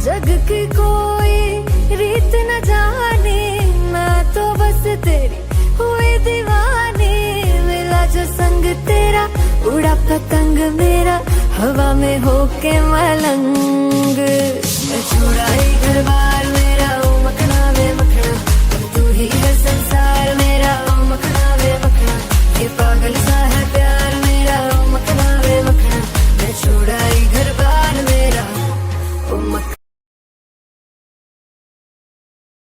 जग की कोई रीत न जाने, मैं तो बस तेरी हुई दीवानी। मिला जो संग तेरा, उड़ा पतंग मेरा, हवा में होके मलंग। मैं छुड़ाई घर